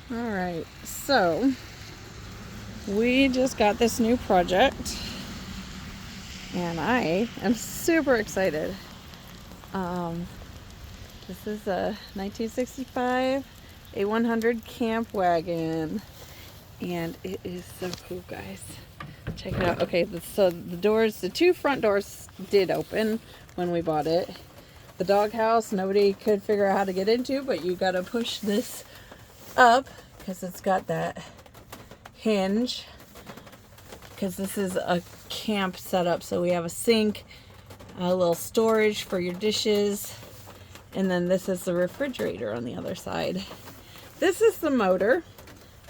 All right, so we just got this new project and I am super excited. Um, this is a 1965 A100 Campwagon and it is so cool, guys. Check it out. Okay, so the two front doors did open when we bought it. The doghouse, nobody could figure out how to get into, but you gotta push this up because it's got that hinge, because this is a camp setup. So we have a sink, a little storage for your dishes, and then this is the refrigerator on the other side. This is the motor.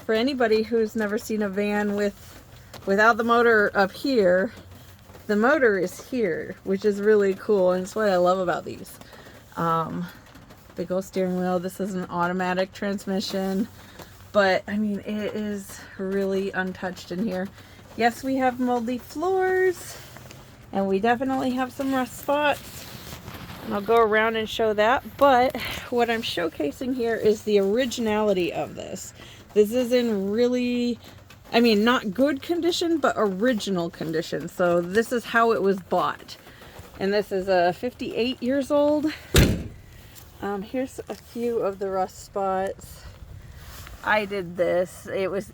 For anybody who's never seen a van without the motor up here, the motor is here, which is really cool, and it's what I love about these. Big old steering wheel. This is an automatic transmission, but I mean, it is really untouched in here. Yes, we have moldy floors, and we definitely have some rust spots, and I'll go around and show that. But what I'm showcasing here is the originality of this. This is in really, I mean, not good condition, but original condition. So this is how it was bought. And this is 58 years old. Here's a few of the rust spots. I did this. It was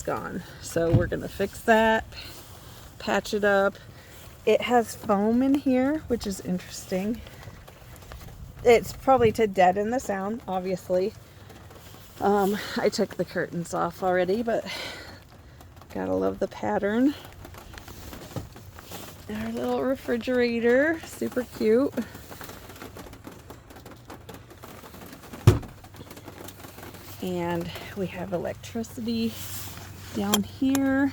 gone. So we're gonna fix that, patch it up. It has foam in here, which is interesting. It's probably to deaden the sound, obviously. I took the curtains off already, but gotta love the pattern. Our little refrigerator, super cute. And we have electricity down here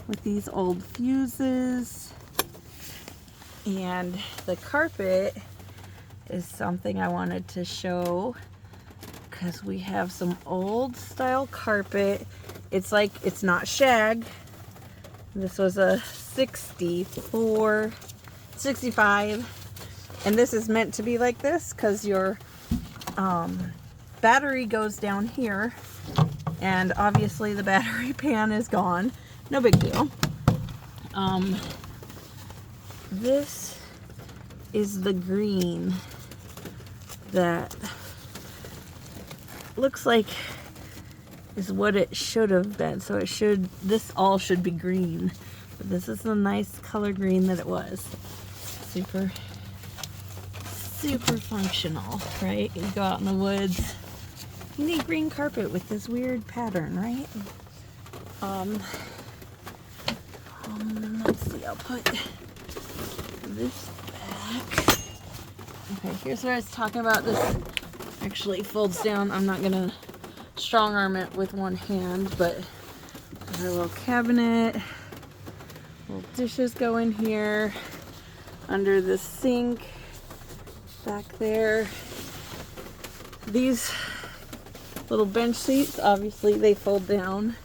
with these old fuses. And the carpet is something I wanted to show, because we have some old style carpet. It's like, it's not shag. This was a 65, and this is meant to be like this because your battery goes down here, and obviously the battery pan is gone. No big deal. This is the green that looks like is what it should have been. So it should, this all should be green, but this is the nice color green that it was. Super functional, right? You go out in the woods, you need green carpet with this weird pattern, right? Let's see, I'll put this back. Okay, here's where I was talking about. This actually folds down. I'm not gonna strong arm it with one hand, but our little cabinet, little dishes go in here, under the sink, back there. These little bench seats, obviously they fold down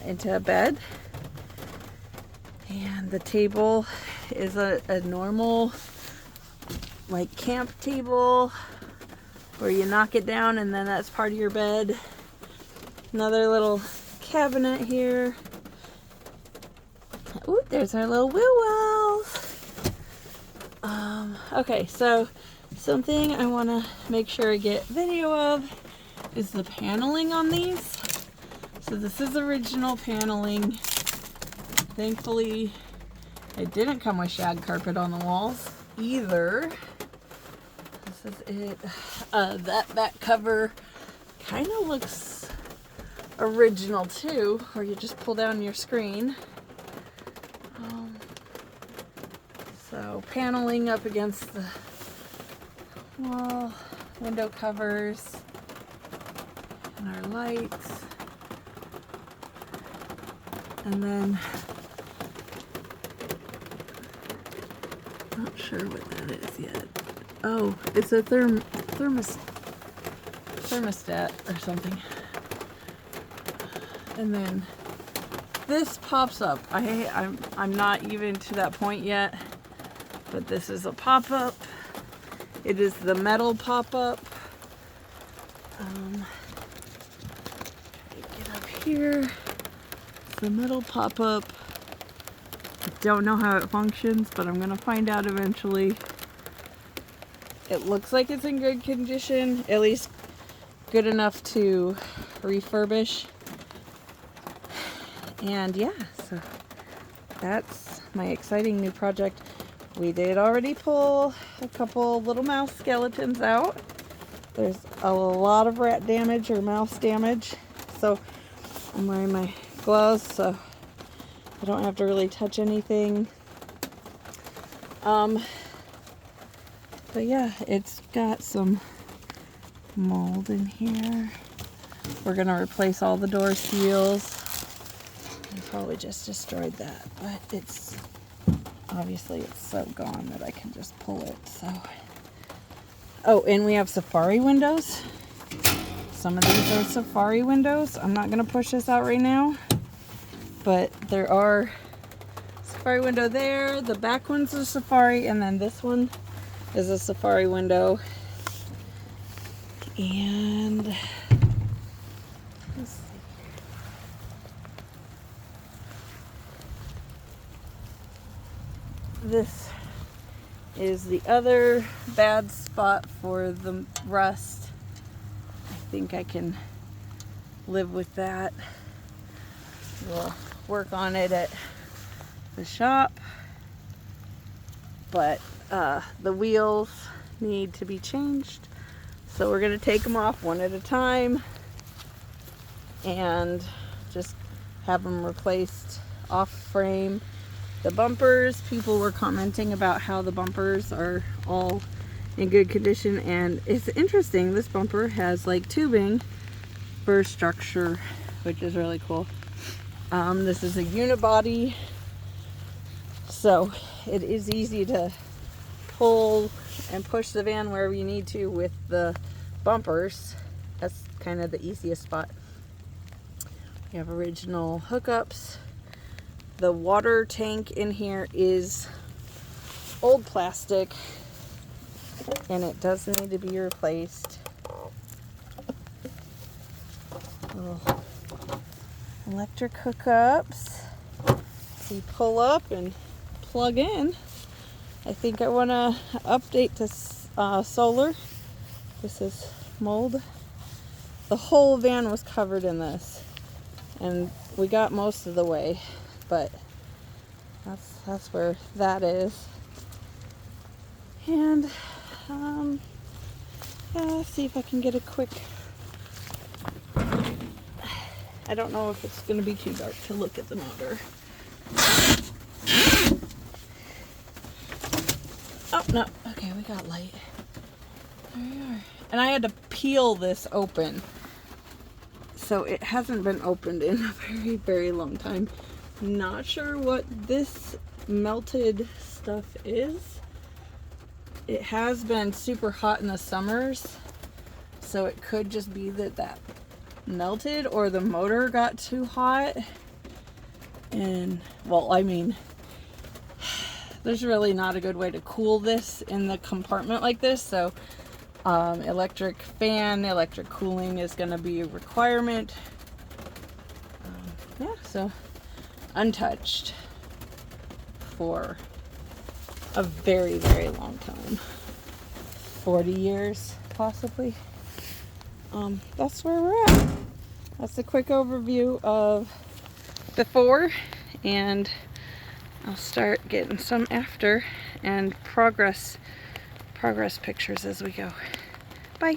into a bed. And the table is a normal, like, camp table where you knock it down and then that's part of your bed. Another little cabinet here. Ooh, there's our little wheel wells. Okay, so something I want to make sure I get video of is the paneling on these. So this is original paneling. Thankfully, it didn't come with shag carpet on the walls either. This is it. That back cover kind of looks original too, where you just pull down your screen. So paneling up against the wall, window covers, and our lights. And then, not sure what that is yet. Oh, it's a thermostat or something. And then this pops up. I'm not even to that point yet, but this is a pop-up. It is the metal pop-up. Get up here. It's the metal pop-up. I don't know how it functions, but I'm gonna find out eventually. It looks like it's in good condition, at least good enough to refurbish. And yeah, so that's my exciting new project. We did already pull a couple little mouse skeletons out. There's a lot of rat damage or mouse damage, so I'm wearing my gloves so I don't have to really touch anything. But yeah, it's got some mold in here. We're gonna replace all the door seals. I probably just destroyed that, but it's obviously it's so gone that I can just pull it. So, oh, and we have safari windows. Some of these are safari windows. I'm not gonna push this out right now, but there are safari window there. The back one's a safari, and then this one is a safari window. And let's see. This is the other bad spot for the rust. I think I can live with that. We'll work on it at the shop, but the wheels need to be changed, so we're going to take them off one at a time and just have them replaced off frame. The bumpers, people were commenting about how the bumpers are all in good condition, and it's interesting, this bumper has like tubing for structure, which is really cool. This is a unibody, so it is easy to pull and push the van wherever you need to with the bumpers. That's kind of the easiest spot. We have original hookups. The water tank in here is old plastic and it does need to be replaced. Little electric hookups. So you pull up and plug in. I think I want to update to solar. This is mold. The whole van was covered in this, and we got most of the way, but that's where that is. And yeah, let's see if I can get a quick. I don't know if it's going to be too dark to look at the motor. Oh, no. Okay, we got light. There we are. And I had to peel this open. So it hasn't been opened in a very, very long time. Not sure what this melted stuff is. It has been super hot in the summers. So it could just be that melted or the motor got too hot. And, well, I mean, there's really not a good way to cool this in the compartment like this, so electric fan, electric cooling is going to be a requirement. Yeah, so untouched for a very, very long time. 40 years, possibly. That's where we're at. That's a quick overview of before, and I'll start getting some after and progress pictures as we go. Bye.